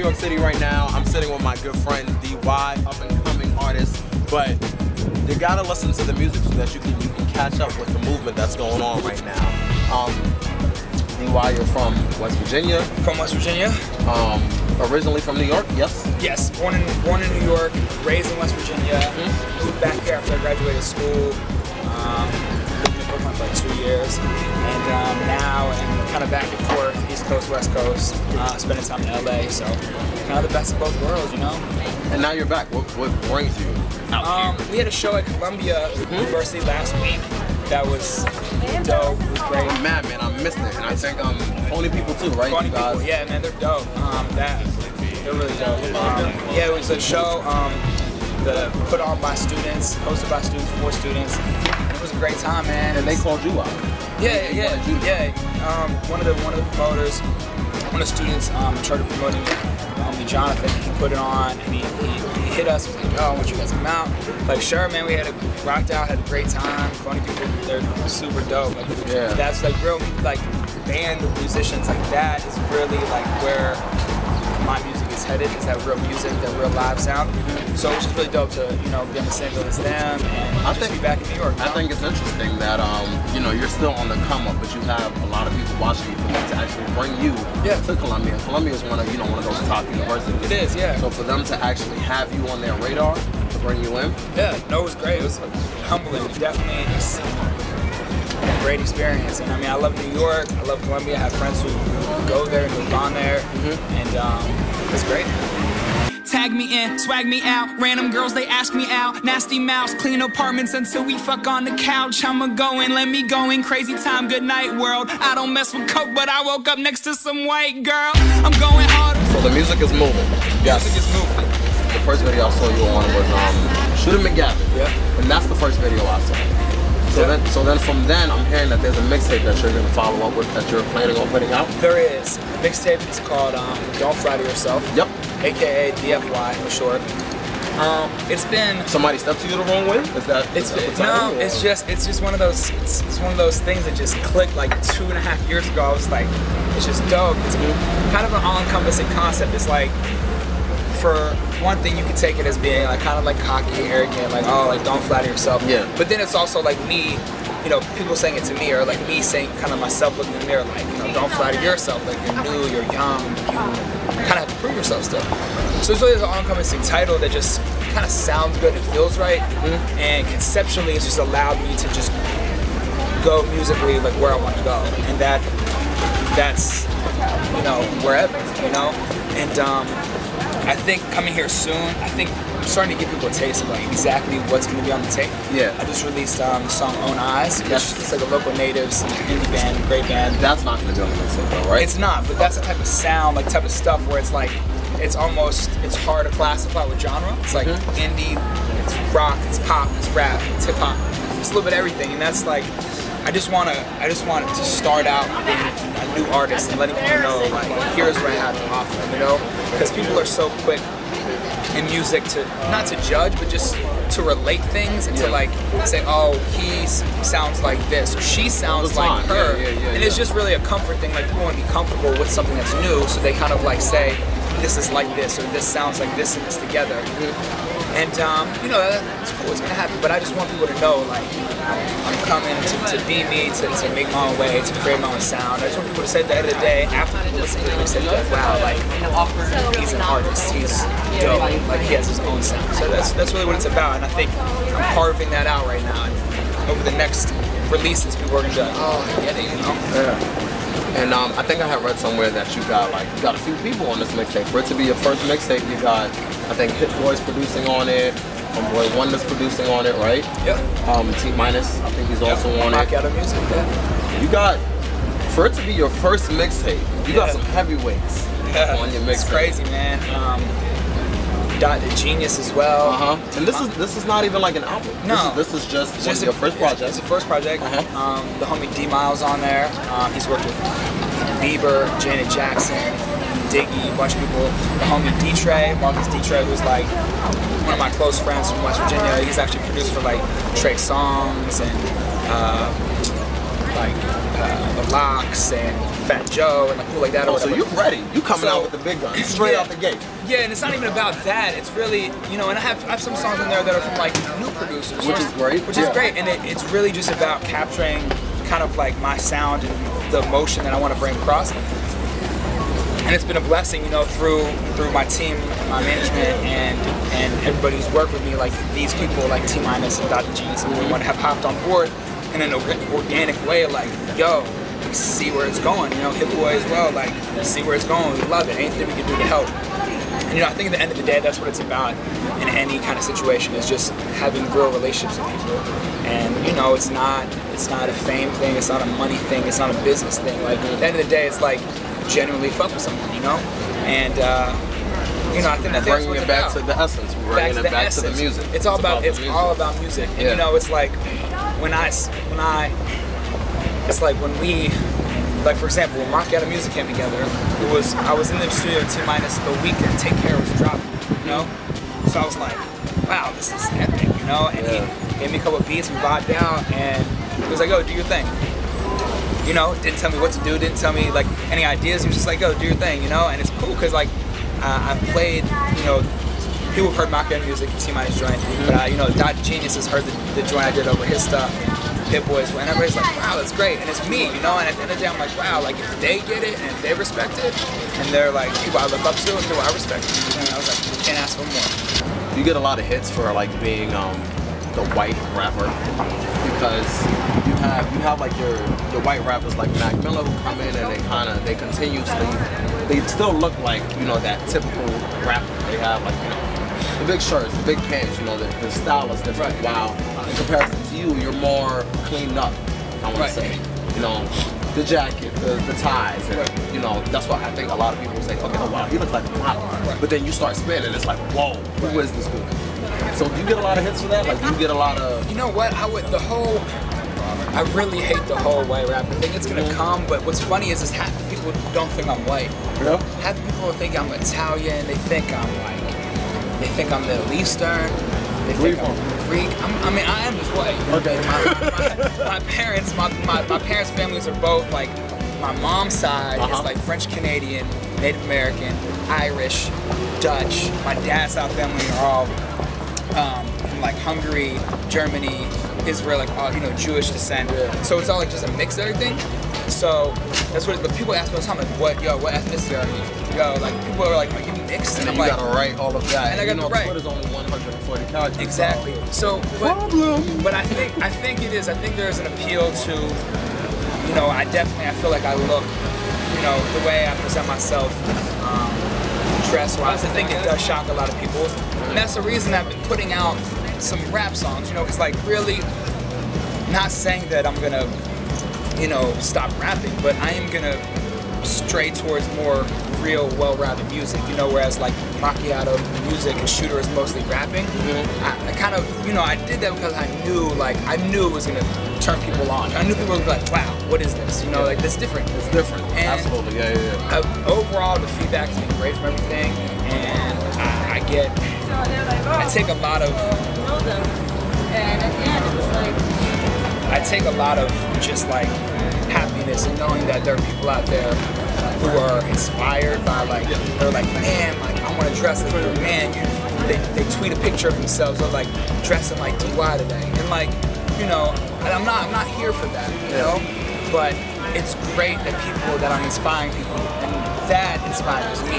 York City right now. I'm sitting with my good friend DY, up and coming artist. But you gotta listen to the music so that you can catch up with the movement that's going on right now. DY, you're from West Virginia. From West Virginia. Originally from New York, yes? Yes, born in New York, raised in West Virginia. Moved back here after I graduated school. Lived in Brooklyn for like 2 years, and now I'm kind of back and forth, East Coast, West Coast, spending time in LA, so kind of the best of both worlds, you know? And now you're back. What brings you out here? We had a show at Columbia University last week that was dope. It was great. Man, I missed it, and I think Phony People too, right? Phony People, yeah, man, they're dope. They're really dope. Yeah, it was a show that put on by students, hosted by students, for students. It was a great time, man. And they called you out. Yeah. One of the promoters, one of the students started promoting it. Jonathan, he put it on, and he hit us. Was like, "Oh, I want you guys to come out." Like, sure, man. We rocked out, had a great time. Phony People, they're super dope. Like, yeah. That's like real, like band of musicians like that is really like where my music is headed. Is that real music, that real live sound. So it's just really dope to be on the same bill as them, and just be back in New York. I think it's interesting that you're still on the come up, but you have a lot of people watching you for them to actually bring you to Columbia. Columbia is one of those top universities. It is, yeah. So for them to actually have you on their radar to bring you in, no, it was great. It was humbling. Definitely a great experience. And I mean, I love New York. I love Columbia. I have friends who go there and who've gone there, and it's great. Tag me in, swag me out. Random girls, they ask me out. Nasty mouse, clean apartments until we fuck on the couch. I'ma go in, let me go in. Crazy time, good night world. I don't mess with coke, but I woke up next to some white girl. I'm going hard. So the music is moving. Yes. Music is moving. The first video I saw you on was Shoot 'Em and Gavin. Yeah. And that's the first video I saw. So then from then, I'm hearing that there's a mixtape that you're going to follow up with, that you're planning on putting out? There is. The mixtape is called Don't Flatter Yourself. Yep. AKA DFY for short. It's been... Somebody stepped to you the wrong way? Is that... No, it's just one of those, it's one of those things that just clicked like 2.5 years ago. I was like, it's just dope. It's kind of an all-encompassing concept. It's like, for one thing, you could take it as being like kind of like cocky, arrogant, like, oh, like don't flatter yourself. Yeah. But then it's also like me, people saying it to me, or like me saying kind of myself looking in the mirror, like, don't flatter yourself. Like, you're new, you're young, you kind of have to prove yourself still. So it's really an all-encompassing title that just kind of sounds good and feels right, and conceptually it's just allowed me to just go musically like where I want to go, and that's wherever, and I think coming here soon, I think I'm starting to give people a taste of like exactly what's going to be on the tape. Yeah. I just released the song Own Eyes, which is like a local natives indie band, great band. That's not going to be on the mixtape though, right? It's not, but that's the type of sound, like type of stuff where it's like, it's hard to classify with genre. It's like indie, it's rock, it's pop, it's rap, it's hip hop, it's a little bit of everything, and that's like, I just want to start out being a new artist and letting people know, like, here's what I have to offer, because people are so quick in music to, not to judge, but just to relate things and to like say, oh, he sounds like this, or she sounds like her, and it's just really a comfort thing. Like, people want to be comfortable with something that's new, so they kind of like say, this is like this, or this sounds like this and this together. And that's cool, it's gonna happen, but I just want people to know, like, I'm coming to be me, to make my own way, to create my own sound. I just want people to say at the end of the day, after people listen to it, they say, wow, like, he's an artist, he's dope, like, he has his own sound. So that's really what it's about, and I think I'm carving that out right now. And over the next releases, people are gonna be like, oh, I get it, Yeah. And I think I had read somewhere that you got a few people on this mixtape. For it to be your first mixtape, you got, I think, Hitboy's producing on it, Boy Wonder's producing on it, right? Yep. T Minus, I think he's also on it. Out of music, You got, for it to be your first mixtape, you got some heavyweights on your mixtape. It's crazy, man. Dr. Genius as well. And this is not even like an album. No. This is just your first project. It's the first project. The homie D Miles on there. He's worked with Bieber, Janet Jackson, Diggy, a bunch of people. The homie D-Trey, Marcus D-Trey, who's like one of my close friends from West Virginia. He's actually produced for like Trey Songz and like The Locks and Fat Joe and like people like that. Oh, so you ready? You coming out with the big guns straight out the gate? Yeah, and it's not even about that. It's really, you know, and I have some songs in there that are from like new producers, which is great. Which is great, and it's really just about capturing kind of like my sound and the emotion that I want to bring across. And it's been a blessing, you know, through my team, my management, and everybody who's worked with me, like these people, like T-Minus and Dr. Genius, and everyone have hopped on board in an organic way, like, yo, see where it's going, you know, Hitboy as well, like, see where it's going, we love it, anything we can do to help. And, you know, I think at the end of the day, that's what it's about in any kind of situation, is just having real relationships with people. And, you know, it's not a fame thing, it's not a money thing, it's not a business thing. Like, at the end of the day, it's like, genuinely fuck with someone, you know? And, you know, I think that's what it's bringing it back to the essence, bringing it back to the music. It's all about music. And, you know, it's like, it's like when we, like for example, when Macchiato Music came together, I was in the studio with T-Minus the weekend Take Care was dropping, you know? So I was like, wow, this is epic, you know? And he gave me a couple of beats, we vibed out, and he was like, oh, do your thing. You know, didn't tell me what to do, didn't tell me like any ideas, he was just like, oh, do your thing, you know? And it's cool because like, I've played, you know, people have heard Macchiato Music, T-Minus joint, but you know, Dr. Genius has heard the joint I did over his stuff. Hitboys, and everybody's like, wow, that's great, and it's me, you know, and at the end of the day, I'm like, wow, like, if they get it, and if they respect it, and they're like, people I look up to, and people I respect, and I was like, you can't ask for more. You get a lot of hits for, like, being, the white rapper, because you have like, your white rappers like Mac Miller who come in, and they continuously, they still look like, you know, that typical rapper. They have, like, you know, the big shirts, the big pants, you know, the style is different. Right. Wow. In comparison to you, you're more cleaned up, I want to say. You know, the jacket, the ties, and, you know, that's why I think a lot of people say, okay, oh wow, he looks like a model. But then you start spinning, it's like, whoa, who is this dude? So do you get a lot of hits for that? Like, do you get a lot of... You know what, I really hate the whole white rapper thing. It's gonna come, but what's funny is half the people don't think I'm white. Yeah? Half the people think I'm Italian, they think I'm Middle Eastern, they think I'm Greek. I mean, I am just white. Okay. My parents' families are both like, my mom's side is like French Canadian, Native American, Irish, Dutch. My dad's side family are all from like Hungary, Germany, Israel, like all, you know, Jewish descent. So it's all like just a mix of everything. So that's what. But people ask me all the time, like, what ethnicity are you? Yo, like people are like, are you mixed? And I'm you like, gotta write all of that. And I gotta write. Twitter's only 140 characters. Exactly. So, but I think it is. I think there's an appeal to, you know, I feel like I look, you know, the way I present myself, dress-wise. I think it does shock a lot of people, and that's the reason I've been putting out some rap songs. You know, because like really, not saying that I'm gonna, you know, stop rapping, but I am gonna stray towards more real, well-rounded music, you know, whereas like Macchiato Music and Shooter is mostly rapping. I kind of, you know, I did that because I knew it was gonna turn people on. I knew people would be like, wow, what is this? You know, like, this different. It's different. And absolutely, yeah. Overall, the feedback has been great from everything, and I take a lot of just like happiness in knowing that there are people out there who are inspired by, like, they're like, man, like, I want to dress like you, man. They tweet a picture of themselves or like dressing like DY today, and like, you know, and I'm not here for that, you know, but it's great that I'm inspiring people, and that inspires me.